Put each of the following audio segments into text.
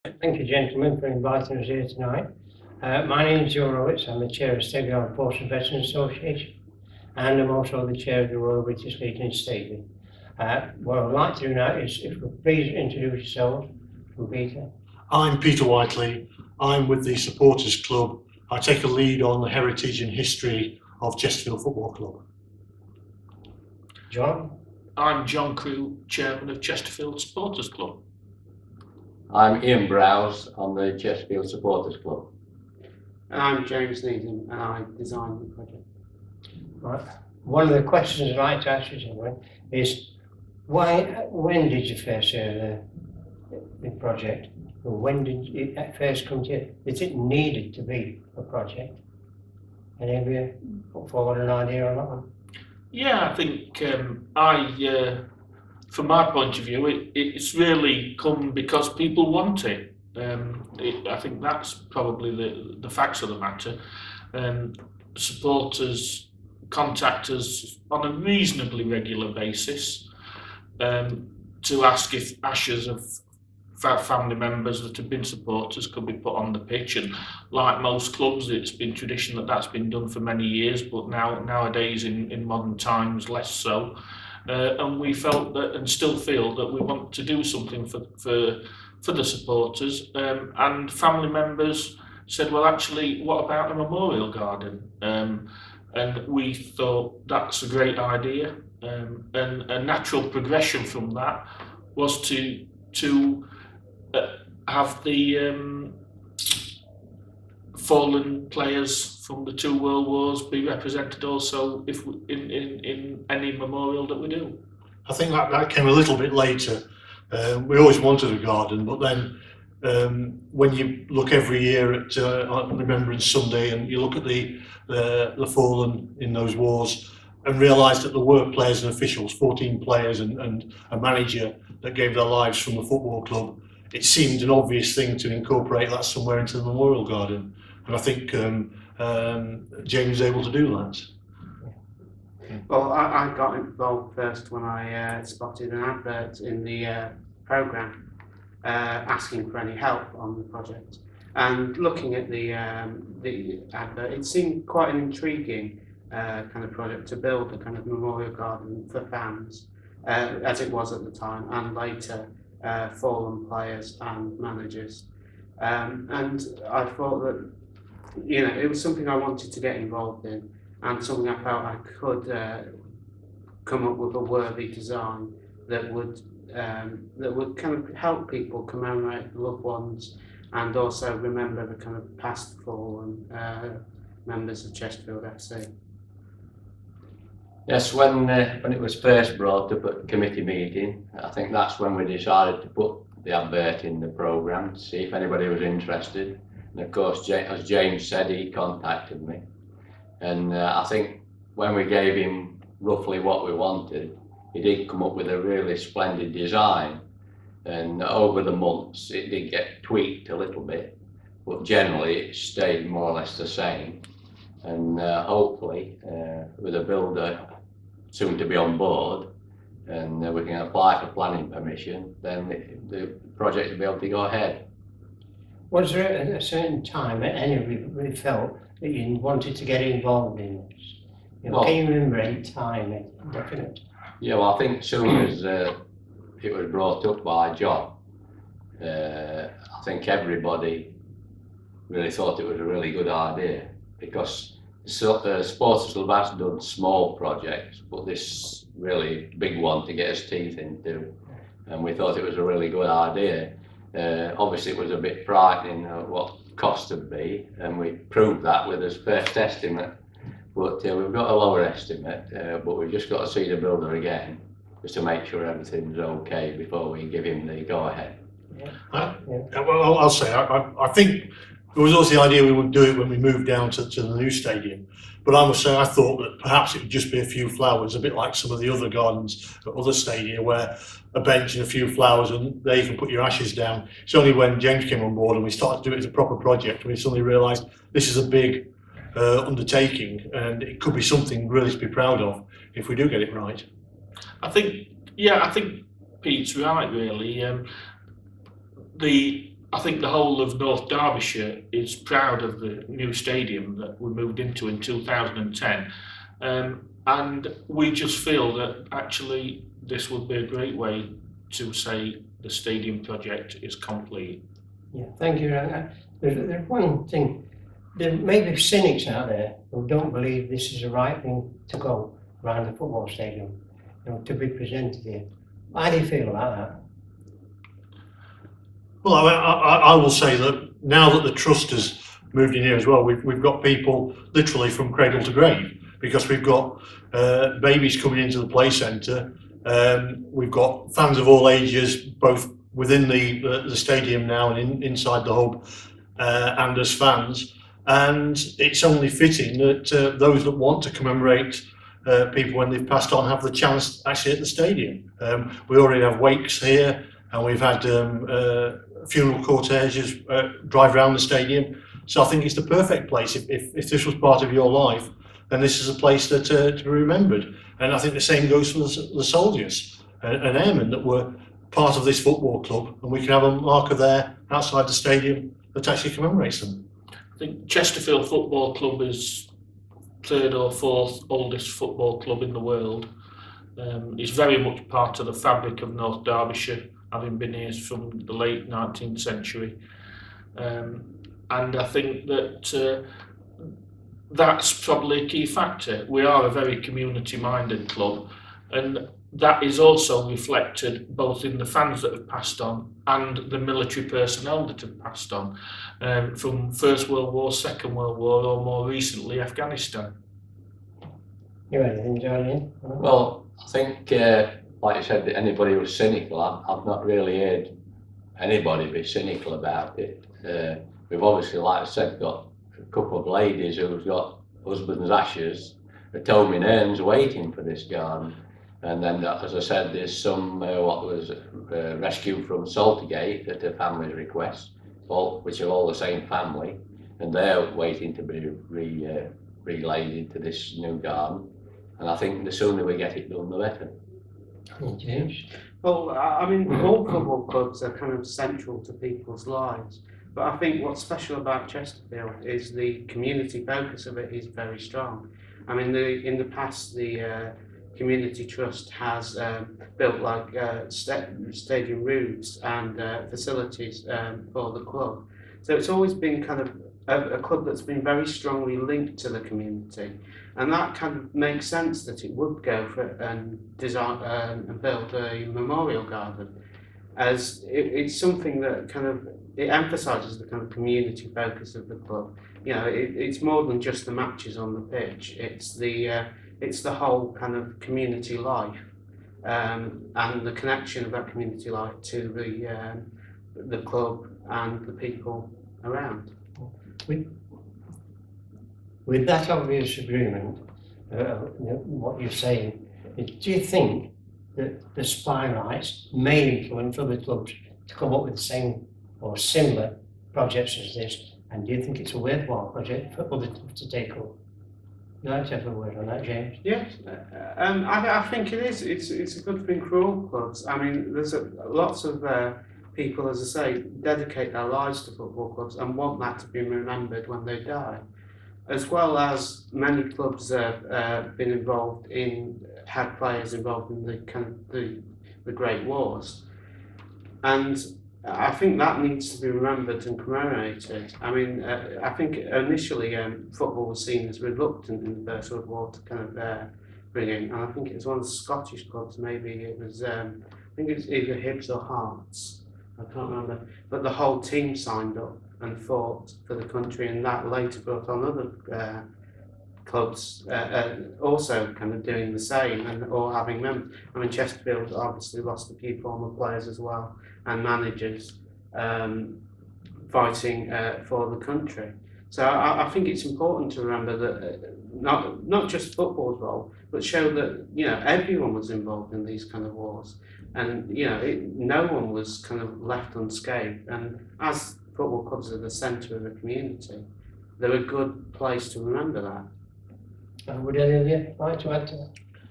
Thank you, gentlemen, for inviting us here tonight. My name is Joe Roberts. I'm the chair of Stevenage Post and Veterans Association, and I'm also the chair of the Royal British Legion in Stevenage. What I'd like to do now is, if you could please introduce yourselves. Peter. I'm Peter Whiteley. I'm with the Supporters Club. I take a lead on the heritage and history of Chesterfield Football Club. John. I'm John Crew, chairman of Chesterfield Supporters Club. I'm Ian Browse on the Chesterfield Supporters Club. And I'm James Needham, and I designed the project. Right. One of the questions I'd like to ask you is, when did you first hear the project? Or when did it first come to you? Is it needed to be a project? Any of you put forward an idea on that one? Yeah, I think from my point of view, it's really come because people want it. I think that's probably the facts of the matter. Supporters contact us on a reasonably regular basis to ask if ashes of family members that have been supporters could be put on the pitch, and like most clubs, it's been tradition that's been done for many years, but nowadays in modern times less so. And we felt that, and still feel that, we want to do something for the supporters. And family members said, well, actually, what about a memorial garden? And we thought that's a great idea. And a natural progression from that was to have the fallen players from the two world wars be represented also in any memorial that we do. I think that came a little bit later. We always wanted a garden, but then when you look every year at Remembrance Sunday and you look at the fallen in those wars and realise that there were players and officials, 14 players and a manager that gave their lives from the football club, it seemed an obvious thing to incorporate that somewhere into the memorial garden. And I think James was able to do that. Well, I got involved first when I spotted an advert in the programme asking for any help on the project. And looking at the advert, it seemed quite an intriguing kind of project to build a kind of memorial garden for fans, as it was at the time, and later fallen players and managers. And I thought that, it was something I wanted to get involved in, and something I felt I could come up with a worthy design that would kind of help people commemorate loved ones and also remember the kind of past fallen members of Chesterfield FC. Yes, when it was first brought up at committee meeting, I think that's when we decided to put the advert in the programme to see if anybody was interested. And of course, as James said, he contacted me. And I think when we gave him roughly what we wanted, he did come up with a really splendid design. And over the months, it did get tweaked a little bit, but generally it stayed more or less the same. And hopefully, with a builder soon to be on board, and we can apply for planning permission, then the project will be able to go ahead. Was there a certain time that any of you felt that you wanted to get involved in this? Well, can you remember any time, definite? Yeah, well, I think as soon as it was brought up by John, I think everybody really thought it was a really good idea, because Supporters Club has done small projects, but this really big one to get his teeth into, and we thought it was a really good idea. Obviously it was a bit frightening what the cost would be, and we proved that with his first estimate, but we've got a lower estimate, but we've just got to see the builder again just to make sure everything's okay before we give him the go-ahead. Well, I'll say, I think there was also the idea we would do it when we moved down to the new stadium, but I must say I thought that perhaps it would just be a few flowers, a bit like some of the other gardens at other stadia where a bench and a few flowers and there you can put your ashes down. It's only when James came on board and we started to do it as a proper project we suddenly realised this is a big undertaking and it could be something really to be proud of if we do get it right. I think Pete's right, really. I think the whole of North Derbyshire is proud of the new stadium that we moved into in 2010, and we just feel that actually this would be a great way to say the stadium project is complete. Yeah, thank you. There's one thing. There may be cynics out there who don't believe this is the right thing to go around the football stadium, to be presented here. How do you feel about that? Well, I will say that now that the trust has moved in here as well, we've got people literally from cradle to grave, because we've got babies coming into the play centre. We've got fans of all ages, both within the stadium now and inside the hub, and as fans. And it's only fitting that those that want to commemorate people when they've passed on have the chance actually at the stadium. We already have wakes here, and we've had funeral corteges drive around the stadium. So I think it's the perfect place. If this was part of your life, then this is a place that to be remembered. And I think the same goes for the soldiers and airmen that were part of this football club, and we can have a marker there outside the stadium that actually commemorates them. I think Chesterfield Football Club is 3rd or 4th oldest football club in the world. It's very much part of the fabric of North Derbyshire, having been here from the late 19th century. And I think that that's probably a key factor. We are a very community-minded club, and that is also reflected both in the fans that have passed on and the military personnel that have passed on, from First World War, Second World War, or more recently Afghanistan. You had anything, Johnny? Well, I think, like you said, that anybody was cynical. I've not really heard anybody be cynical about it. We've obviously, like I said, got a couple of ladies who've got husband's ashes at home in urns waiting for this garden. And then, as I said, there's some what was rescued from Saltergate at a family's request, which are all the same family, and they're waiting to be relayed into this new garden. And I think the sooner we get it done, the better. James? Well, I mean, all football clubs are kind of central to people's lives. But I think what's special about Chesterfield is the community focus of it is very strong. I mean, in the past, the Community Trust has built like stadium roofs and facilities for the club. So it's always been kind of a club that's been very strongly linked to the community. And that kind of makes sense that it would go for and design and build a memorial garden, as it's something that kind of it emphasises the kind of community focus of the club. You know, it's more than just the matches on the pitch. It's the whole kind of community life, and the connection of that community life to the club and the people around. With that obvious agreement, what you're saying, do you think that the spy rights may influence other clubs to come up with the same or similar projects as this? And do you think it's a worthwhile project for other clubs to take up? You'd like to have a word on that, James? Yes, I think it is. It's a good thing for all clubs. I mean, there's lots of people, as I say, dedicate their lives to football clubs and want that to be remembered when they die. As well as many clubs have been involved had players involved in the kind of the Great Wars, and I think that needs to be remembered and commemorated. I mean, I think initially football was seen as reluctant in the First World War to kind of bring in, and I think it was one of the Scottish clubs. Maybe it was, I think it was either Hibs or Hearts. I can't remember, but the whole team signed up and fought for the country, and that later brought on other clubs also kind of doing the same and or having members. I mean, Chesterfield obviously lost a few former players as well and managers fighting for the country. So I think it's important to remember that not just football's role, but show that everyone was involved in these kind of wars, and no one was kind of left unscathed. And as football clubs are the centre of the community, they're a good place to remember that. Would any of you like to add to that?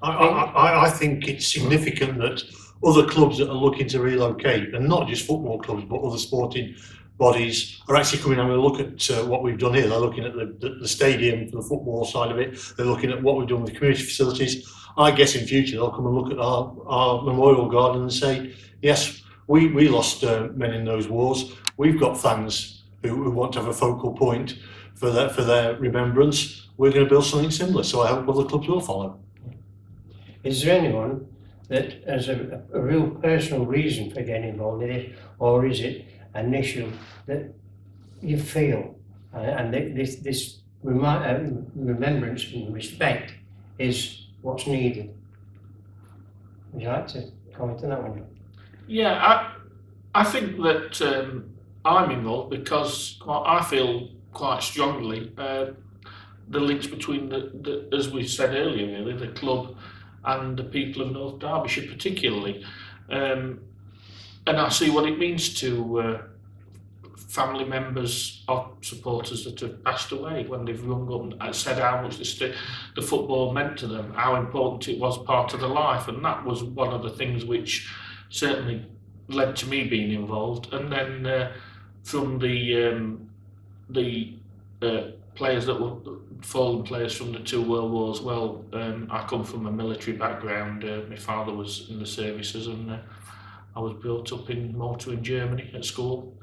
I think it's significant that other clubs that are looking to relocate, and not just football clubs but other sporting bodies are actually coming and having a look at what we've done here. They're looking at the stadium for the football side of it. They're looking at what we've done with the community facilities. I guess in future they'll come and look at our memorial garden and say, yes, we lost men in those wars. We've got fans who want to have a focal point for their remembrance. We're going to build something similar, so I hope other clubs will follow. Is there anyone that has a real personal reason for getting involved in it, or is it an issue that you feel and this remembrance and respect is what's needed? Would you like to comment on that one? Yeah, I think that I'm involved because I feel quite strongly the links between the as we said earlier, really, the club and the people of North Derbyshire particularly, and I see what it means to family members of supporters that have passed away when they've rung up and said how much the football meant to them, how important it was part of their life, and that was one of the things which certainly led to me being involved. And then from the players that were fallen players from the 2 World Wars, well, I come from a military background. My father was in the services, and I was brought up in Malta in Germany at school.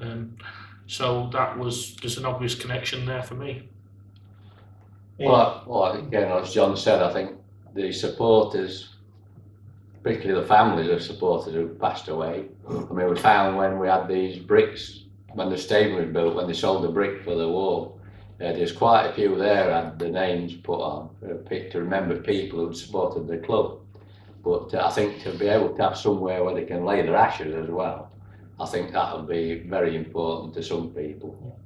So there's an obvious connection there for me. Well, again, as John said, I think the supporters, particularly the families of supporters who passed away, I mean, we found when we had these bricks, when the stadium was built, when they sold the brick for the wall, there's quite a few there had the names put on to remember people who'd supported the club. But I think to be able to have somewhere where they can lay their ashes as well, I think that would be very important to some people.